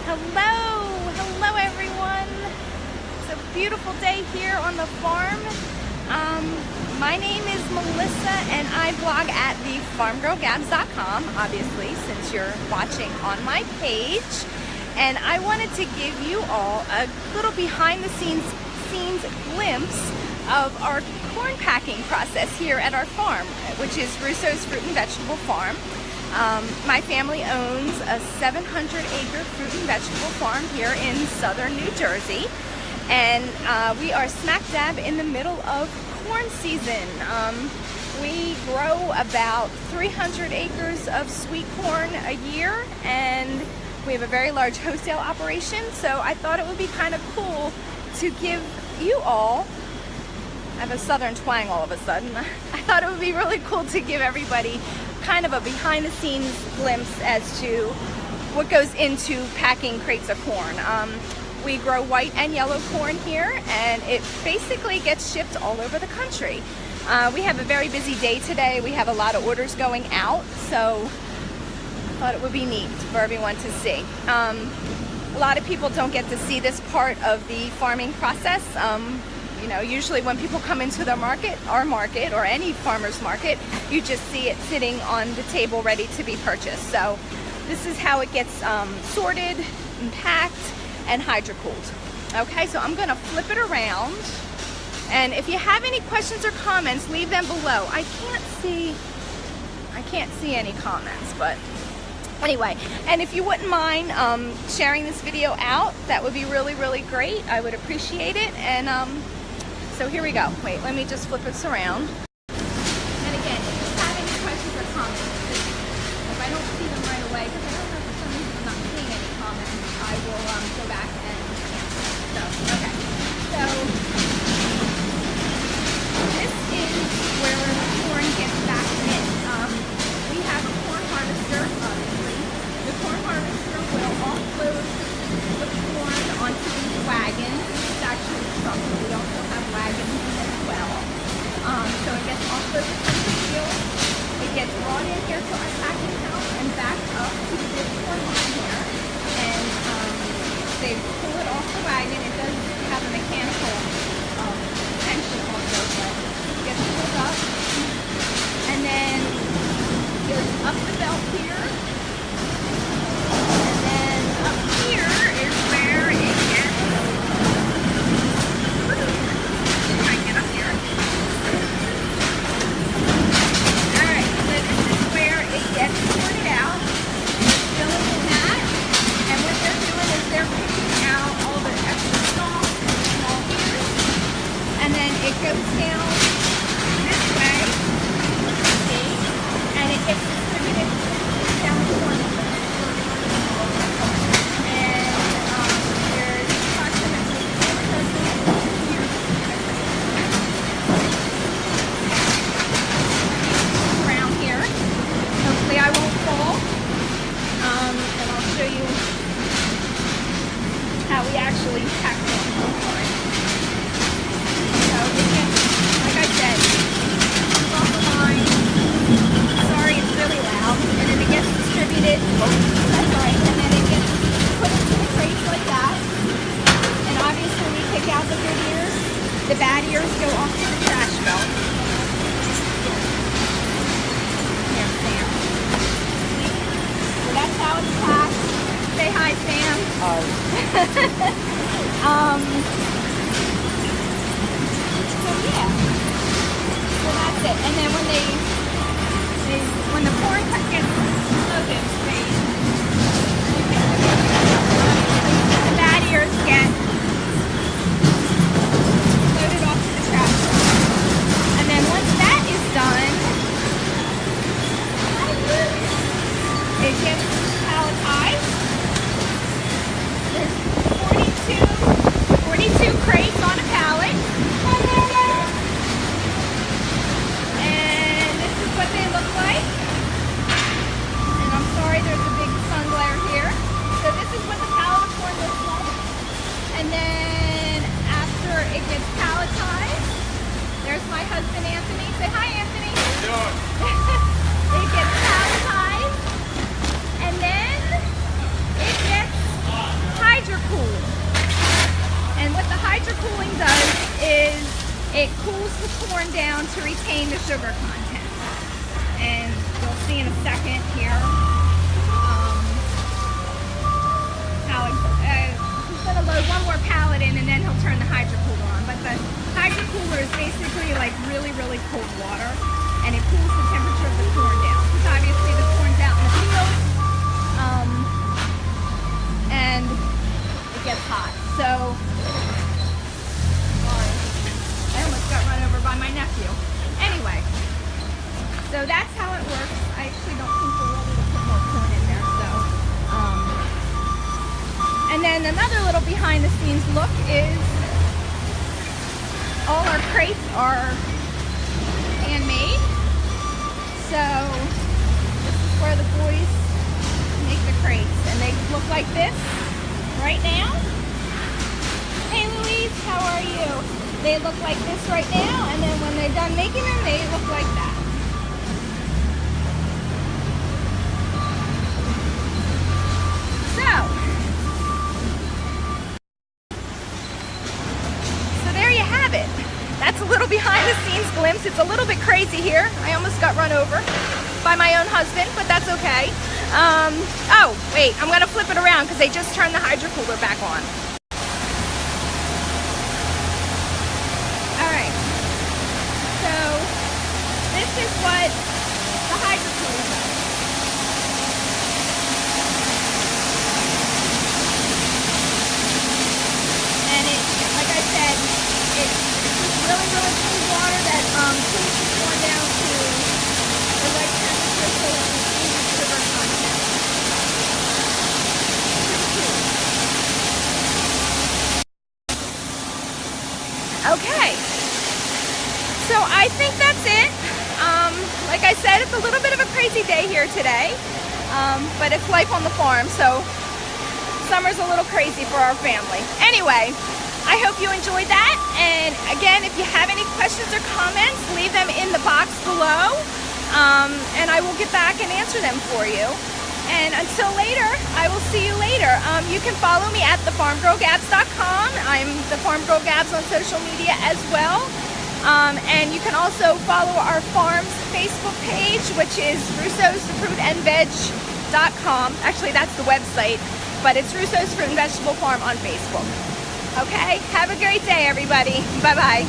Hello everyone. It's a beautiful day here on the farm. My name is Melissa and I blog at thefarmgirlgabs.com, obviously, since you're watching on my page. And I wanted to give you all a little behind the scenes glimpse of our corn packing process here at our farm, which is Russo's Fruit and Vegetable Farm. My family owns a 700-acre fruit and vegetable farm here in southern New Jersey, and we are smack dab in the middle of corn season. We grow about 300 acres of sweet corn a year, and we have a very large wholesale operation, so I thought it would be kind of cool to give you all, I have a southern twang all of a sudden, I thought it would be really cool to give everybody kind of a behind the scenes glimpse as to what goes into packing crates of corn. We grow white and yellow corn here, and it basically gets shipped all over the country. We have a very busy day today. We have a lot of orders going out, so I thought it would be neat for everyone to see. A lot of people don't get to see this part of the farming process. You know, usually when people come into the market, our market, or any farmer's market, you just see it sitting on the table ready to be purchased. So this is how it gets sorted and packed and hydro-cooled. Okay, so I'm gonna flip it around. And if you have any questions or comments, leave them below. I can't see any comments, but anyway, and if you wouldn't mind sharing this video out, that would be really, really great. I would appreciate it. And so here we go. Wait, let me just flip this around. And again, if you have any questions or comments, if I don't see them right away, because I don't know, for some reason I'm not seeing any comments, I will go back and answer. So, okay. So, this is where the corn gets back in. We have a corn harvester, obviously. The corn harvester will offload the corn onto these wagons. It's actually something we also have wagons as well. So it gets offloaded from the field. It gets brought in here to our packing house and back up to the corn line here. And they pull it off the wagon. It does have a mechanical tension also, but it gets pulled up. And then goes up the belt here. And then up here is where it gets. Try and get up here. Alright, so this is where it gets sorted out. They're filling in that. And what they're doing is they're picking out all the extra stalks and small ears. And then it goes down this way. See? And it gets distributed down the corner. And there's approximately 4 dozen ears around here. Hopefully I won't fall. And I'll show you how we actually pack them. So it gets, like I said, comes off the line. Sorry, it's really loud. And then it gets distributed. That's right. And then it gets put into the crates like that. And obviously we pick out the good ears. The bad ears go off to the trash belt. Here, Sam. So that's how it's packed. Say hi, Sam. Hi. So yeah. So that's it. And then when the corn gets loaded, the bad ears get loaded off to the trash. And then once that is done, it gets palletized. There's 42 crates on a pallet. And this is what they look like. And I'm sorry hydrocooling does is it cools the corn down to retain the sugar content. And you'll see in a second here how he's going to load one more pallet in and then he'll turn the hydrocooler on. But the hydrocooler is basically like really, really cold water, and it cools the temperature of the corn down. Because obviously the corn's out in the field, and it gets hot. So, sorry, I almost got run over by my nephew. Anyway, so that's how it works. I actually don't think we're ready to put more corn in there. So, and then another little behind the scenes look is all our crates are handmade. So this is where the boys make the crates, and they look like this right now. Hey Louise, how are you? They look like this right now, and then when they're done making them, they look like that. So there you have it. That's a little behind the scenes glimpse. It's a little bit crazy here. I almost got run over by my own husband, but that's okay. Oh, wait, I'm gonna flip it around because they just turned the hydrocooler back on. All right, so this is what the hydrocooler does. And it, like I said, it's really, really cool water that cools the corn down to the right temperature so it retains the sugar content. Okay, so I think that's it. Like I said, it's a little bit of a crazy day here today, but it's life on the farm, so summer's a little crazy for our family. Anyway, I hope you enjoyed that, and again, if you have any questions or comments, leave them in the box below, and I will get back and answer them for you. And until later, I will see you later. You can follow me at thefarmgirlgabs.com. I'm the Farm Girl Gabs on social media as well. And you can also follow our farm's Facebook page, which is russosfruitandveg.com. Actually, that's the website, but it's Russo's Fruit and Vegetable Farm on Facebook. Okay, have a great day, everybody. Bye-bye.